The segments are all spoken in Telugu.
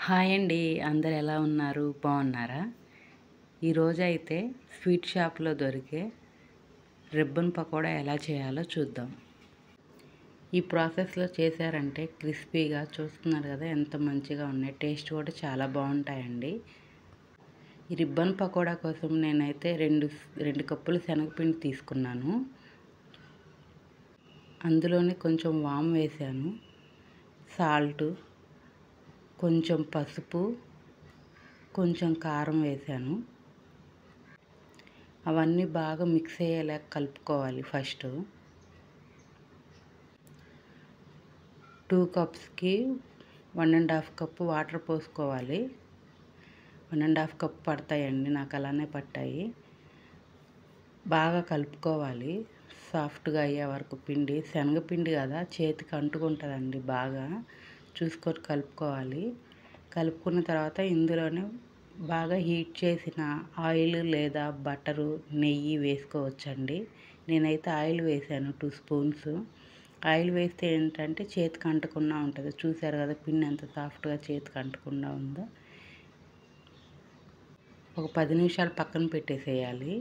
హాయ్ అండి. అందరు ఎలా ఉన్నారు? బాగున్నారా? ఈరోజైతే స్వీట్ షాప్‌లో దొరికే రిబ్బన్ పకోడా ఎలా చేయాలో చూద్దాం. ఈ ప్రాసెస్‌లో చేశారంటే క్రిస్పీగా చూస్తున్నారు కదా! ఎంత మంచిగా ఉన్నాయి. టేస్ట్ కూడా చాలా బాగుంటాయండి. ఈ రిబ్బన్ పకోడా కోసం నేనైతే 2 కప్పులు శనగపిండి తీసుకున్నాను. అందులోనే కొంచెం వాము వేశాను. సాల్టు, కొంచెం పసుపు, కొంచెం కారం వేశాను. అవన్నీ బాగా మిక్స్ అయ్యేలా కలుపుకోవాలి ఫస్ట్. 2 కప్స్‌కి 1 ½ కప్ వాటర్ పోసుకోవాలి. 1 ½ కప్ పడతాయండి. నాకు అలానే పట్టాయి. బాగా కలుపుకోవాలి. సాఫ్ట్‌గా అయ్యే వరకు పిండి. శనగపిండి కదా చేతికి అంటుకుంటుందండి బాగా. చూసుకొని కలుపుకోవాలి. కలుపుకున్న తర్వాత ఇందులోనే బాగా హీట్ చేసిన ఆయిల్ లేదా బటరు, నెయ్యి వేసుకోవచ్చండి. నేనైతే ఆయిల్ వేసాను 2 స్పూన్స్. ఆయిల్ వేస్తే ఏంటంటే చేతికి అంటకుండా ఉంటుంది. చూసారు కదా పిండి ఎంత సాఫ్ట్‌గా చేతికి అంటకుండా ఉందో. ఒక 10 నిమిషాలు పక్కన పెట్టేసేయాలి.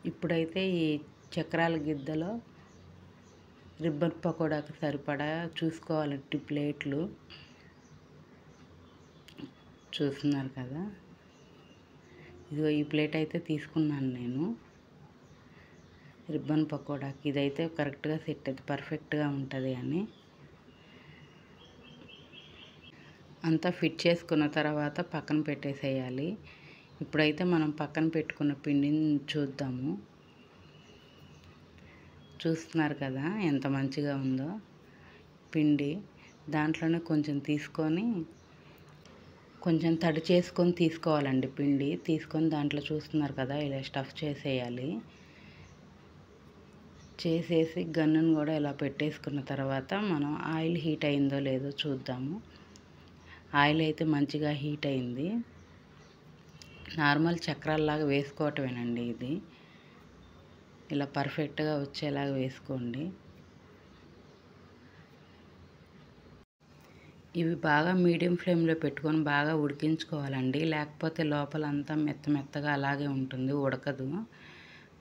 ఇప్పుడైతే ఈ చక్రాల గిద్దలో రిబ్బన్ పకోడాకి సరిపడా చూసుకోవాలండి ప్లేట్లు. చూస్తున్నారు కదా! ఇదిగో ఈ ప్లేట్ అయితే తీసుకున్నాను నేను. రిబ్బన్ పకోడాకి ఇదైతే కరెక్ట్‌గా సెట్ అవుతుంది. పర్ఫెక్ట్‌గా ఉంటుంది అని. అంతా ఫిట్ చేసుకున్న తర్వాత పక్కన పెట్టేసేయాలి. ఇప్పుడైతే మనం పక్కన పెట్టుకున్న పిండిని చూద్దాము. చూస్తున్నారు కదా ఎంత మంచిగా ఉందో పిండి. దాంట్లోనే కొంచెం తీసుకొని కొంచెం తడి చేసుకొని తీసుకోవాలండి పిండి. తీసుకొని దాంట్లో చూస్తున్నారు కదా ఇలా స్టఫ్ చేసేయాలి. చేసేసి గన్నును కూడా ఇలా పెట్టేసుకున్న తర్వాత మనం ఆయిల్ హీట్ అయిందో లేదో చూద్దాము. ఆయిల్ అయితే మంచిగా హీట్ అయింది. నార్మల్ చక్రాల్లాగా వేసుకోవటమేనండి ఇది. ఇలా పర్ఫెక్ట్‌గా వచ్చేలాగా వేసుకోండి. ఇవి బాగా మీడియం ఫ్లేమ్‌లో పెట్టుకొని బాగా ఉడికించుకోవాలండి. లేకపోతే లోపలంతా మెత్తగా అలాగే ఉంటుంది, ఉడకదు.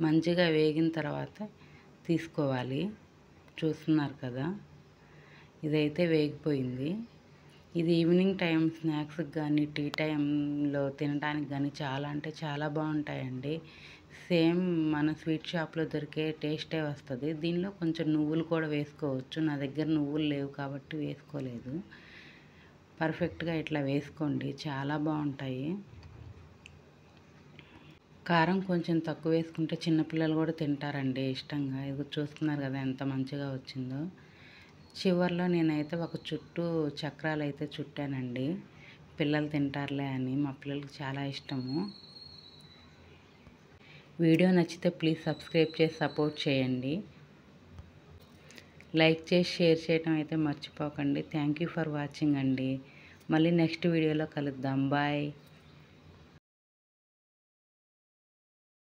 మంచిగా వేగిన తర్వాత తీసుకోవాలి. చూస్తున్నారు కదా! ఇదైతే వేగిపోయింది. ఇది ఈవినింగ్ టైం స్నాక్స్‌కి కానీ, టీ టైంలో తినడానికి కానీ చాలా అంటే చాలా బాగుంటాయండి. సేమ్ మన స్వీట్ షాప్‌లో దొరికే టేస్టే వస్తది. దీనిలో కొంచెం నువ్వులు కూడా వేసుకోవచ్చు. నా దగ్గర నువ్వులు లేవు కాబట్టి వేసుకోలేదు. పర్ఫెక్ట్‌గా ఇట్లా వేసుకోండి. చాలా బాగుంటాయి. కారం కొంచెం తక్కువ వేసుకుంటే చిన్నపిల్లలు కూడా తింటారండి ఇష్టంగా. ఇదిగో చూస్తున్నారు కదా ఎంత మంచిగా వచ్చిందో. చివర్లో నేనైతే ఒక చుట్టూ చక్రాలైతే చుట్టానండి. పిల్లలు తింటారులే అని. మా పిల్లలకి చాలా ఇష్టము. వీడియో నచ్చితే ప్లీజ్ సబ్స్క్రైబ్ చేసి సపోర్ట్ చేయండి. లైక్ చేసి షేర్ చేయడం అయితే మర్చిపోకండి. థ్యాంక్ యూ ఫర్ వాచింగ్ అండి. మళ్ళీ నెక్స్ట్ వీడియోలో కలుద్దాం. బాయ్.